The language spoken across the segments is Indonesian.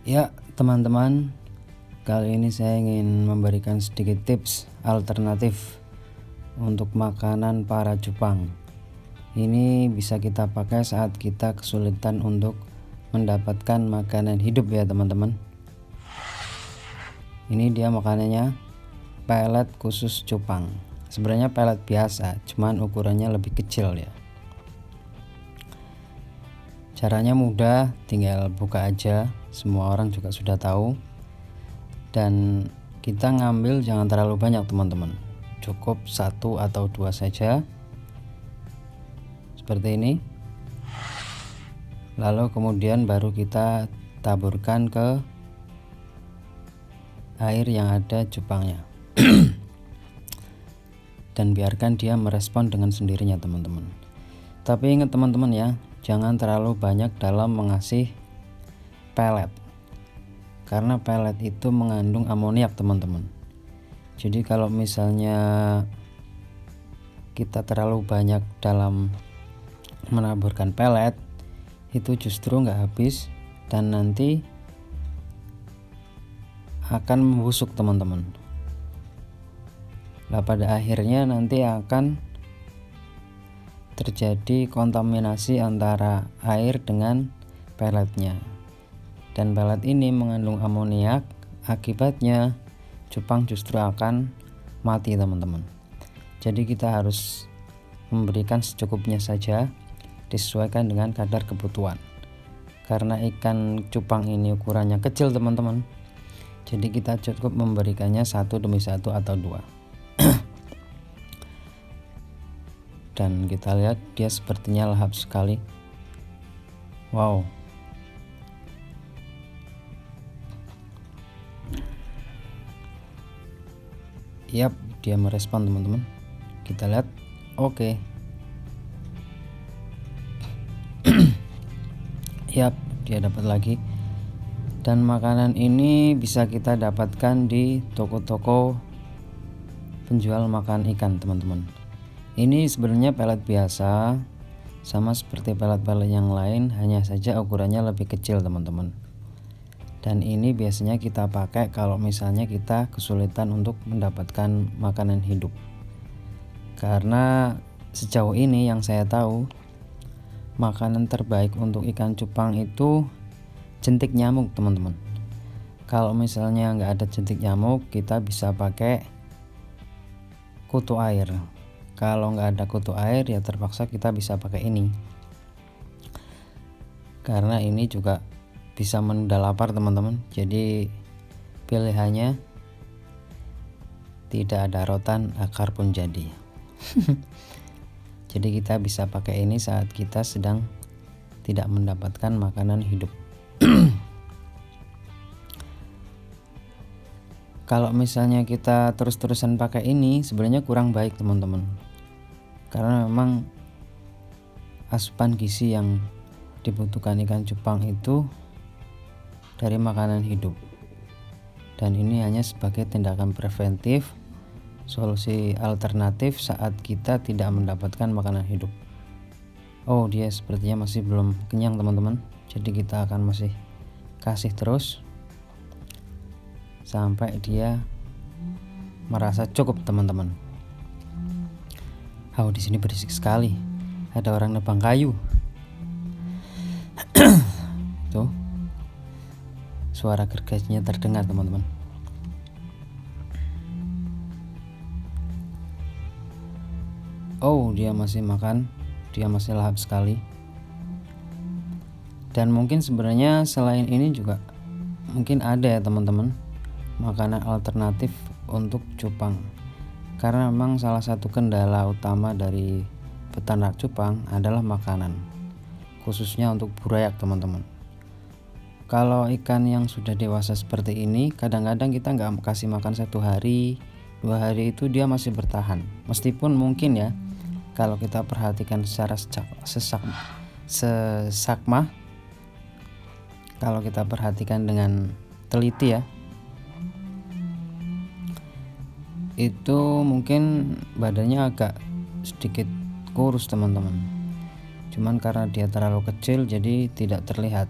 Ya teman-teman, kali ini saya ingin memberikan sedikit tips alternatif untuk makanan para cupang. Ini bisa kita pakai saat kita kesulitan untuk mendapatkan makanan hidup ya teman-teman. Ini dia makanannya, pelet khusus cupang. Sebenarnya pelet biasa, cuman ukurannya lebih kecil ya. Caranya mudah, tinggal buka aja, semua orang juga sudah tahu. Dan kita ngambil jangan terlalu banyak teman-teman, cukup 1 atau 2 saja seperti ini. Lalu kemudian baru kita taburkan ke air yang ada cupangnya. Dan biarkan dia merespon dengan sendirinya teman-teman. Tapi ingat teman-teman ya, jangan terlalu banyak dalam mengasih pelet, karena pelet itu mengandung amoniak teman-teman. Jadi kalau misalnya kita terlalu banyak dalam menaburkan pelet, itu justru nggak habis dan nanti akan membusuk teman-teman. Nah, pada akhirnya nanti akan terjadi kontaminasi antara air dengan peletnya, dan pelet ini mengandung amoniak. Akibatnya cupang justru akan mati teman-teman. Jadi kita harus memberikan secukupnya saja, disesuaikan dengan kadar kebutuhan. Karena ikan cupang ini ukurannya kecil teman-teman, jadi kita cukup memberikannya 1 demi 1 atau 2. Dan kita lihat dia sepertinya lahap sekali. Wow. Yap, dia merespon teman-teman. Kita lihat. Oke. Yap, dia dapat lagi. Dan makanan ini bisa kita dapatkan di toko-toko penjual makan ikan teman-teman. Ini sebenarnya pelet biasa, sama seperti pelet-pelet yang lain, hanya saja ukurannya lebih kecil teman-teman. Dan ini biasanya kita pakai kalau misalnya kita kesulitan untuk mendapatkan makanan hidup. Karena sejauh ini yang saya tahu, makanan terbaik untuk ikan cupang itu jentik nyamuk teman-teman. Kalau misalnya nggak ada jentik nyamuk, kita bisa pakai kutu air. Kalau nggak ada kutu air ya terpaksa kita bisa pakai ini, karena ini juga bisa menunda lapar teman-teman. Jadi pilihannya tidak ada rotan, akar pun jadi. Jadi kita bisa pakai ini saat kita sedang tidak mendapatkan makanan hidup. Kalau misalnya kita terus-terusan pakai ini, sebenarnya kurang baik teman-teman, karena memang asupan gizi yang dibutuhkan ikan cupang itu dari makanan hidup, dan ini hanya sebagai tindakan preventif, solusi alternatif saat kita tidak mendapatkan makanan hidup. Oh, dia sepertinya masih belum kenyang teman-teman, jadi kita akan masih kasih terus sampai dia merasa cukup teman-teman. Oh, di sini berisik sekali. Ada orang nebang kayu. Tuh. Suara gergajinya terdengar, teman-teman. Oh, dia masih makan. Dia masih lahap sekali. Dan mungkin sebenarnya selain ini juga mungkin ada ya, teman-teman, makanan alternatif untuk cupang. Karena memang salah satu kendala utama dari peternak cupang adalah makanan, khususnya untuk burayak teman-teman. Kalau ikan yang sudah dewasa seperti ini, kadang-kadang kita nggak kasih makan 1 hari, 2 hari itu dia masih bertahan. Meskipun mungkin ya, kalau kita perhatikan secara sesakma, kalau kita perhatikan dengan teliti ya, itu mungkin badannya agak sedikit kurus teman-teman. Cuman karena dia terlalu kecil jadi tidak terlihat.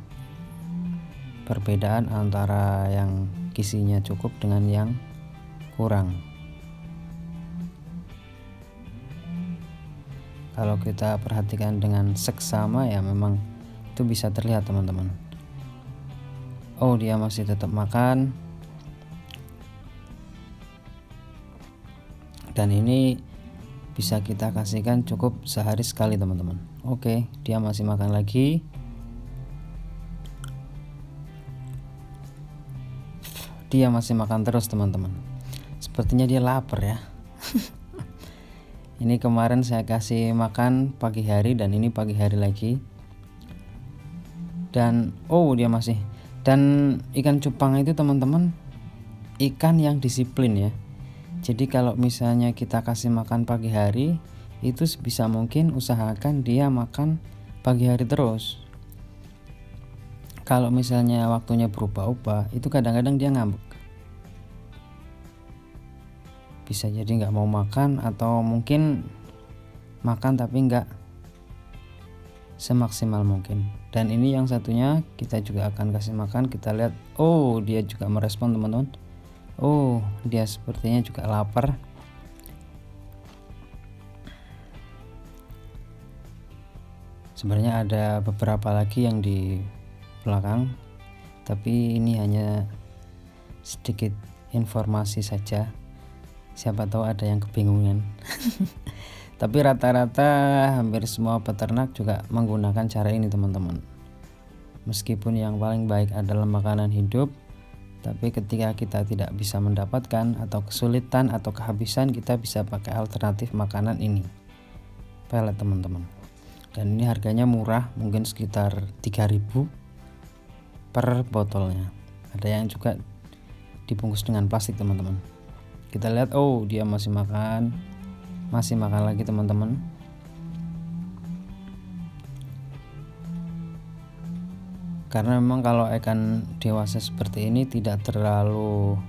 perbedaan antara yang gizinya cukup dengan yang kurang. Kalau kita perhatikan dengan seksama ya memang itu bisa terlihat teman-teman. Oh, dia masih tetap makan. Dan ini bisa kita kasihkan cukup sehari sekali teman-teman. Oke, dia masih makan lagi. Dia masih makan terus teman-teman. Sepertinya dia lapar ya. Ini kemarin saya kasih makan pagi hari dan ini pagi hari lagi. Dan oh, dia masih. Dan ikan cupang itu teman-teman ikan yang disiplin ya. Jadi kalau misalnya kita kasih makan pagi hari, itu sebisa mungkin usahakan dia makan pagi hari terus. Kalau misalnya waktunya berubah-ubah, itu kadang-kadang dia ngambek. Bisa jadi nggak mau makan atau mungkin makan tapi nggak semaksimal mungkin. Dan ini yang satunya kita juga akan kasih makan. Kita lihat, oh dia juga merespon teman-teman. Oh, dia sepertinya juga lapar. Sebenarnya ada beberapa lagi yang di belakang, tapi ini hanya sedikit informasi saja. Siapa tahu ada yang kebingungan. Tapi rata-rata hampir semua peternak juga menggunakan cara ini teman-teman. Meskipun yang paling baik adalah makanan hidup, tapi ketika kita tidak bisa mendapatkan atau kesulitan atau kehabisan, kita bisa pakai alternatif makanan ini, pelet teman-teman. Dan ini harganya murah, mungkin sekitar 3.000 per botolnya. Ada yang juga dibungkus dengan plastik teman-teman. Kita lihat, oh dia masih makan lagi teman-teman. Karena memang kalau ikan dewasa seperti ini tidak terlalu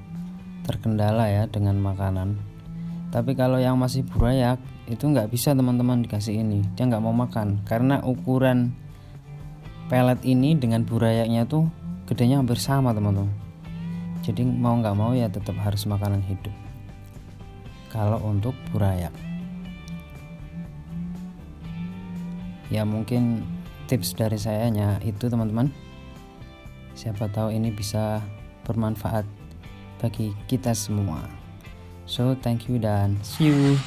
terkendala ya dengan makanan. Tapi kalau yang masih burayak itu nggak bisa teman-teman dikasih ini, dia nggak mau makan karena ukuran pelet ini dengan burayaknya tuh gedenya hampir sama teman-teman. Jadi mau nggak mau ya tetap harus makanan hidup kalau untuk burayak. Ya mungkin tips dari saya itu teman-teman. Siapa tahu ini bisa bermanfaat bagi kita semua. So thank you dan see you.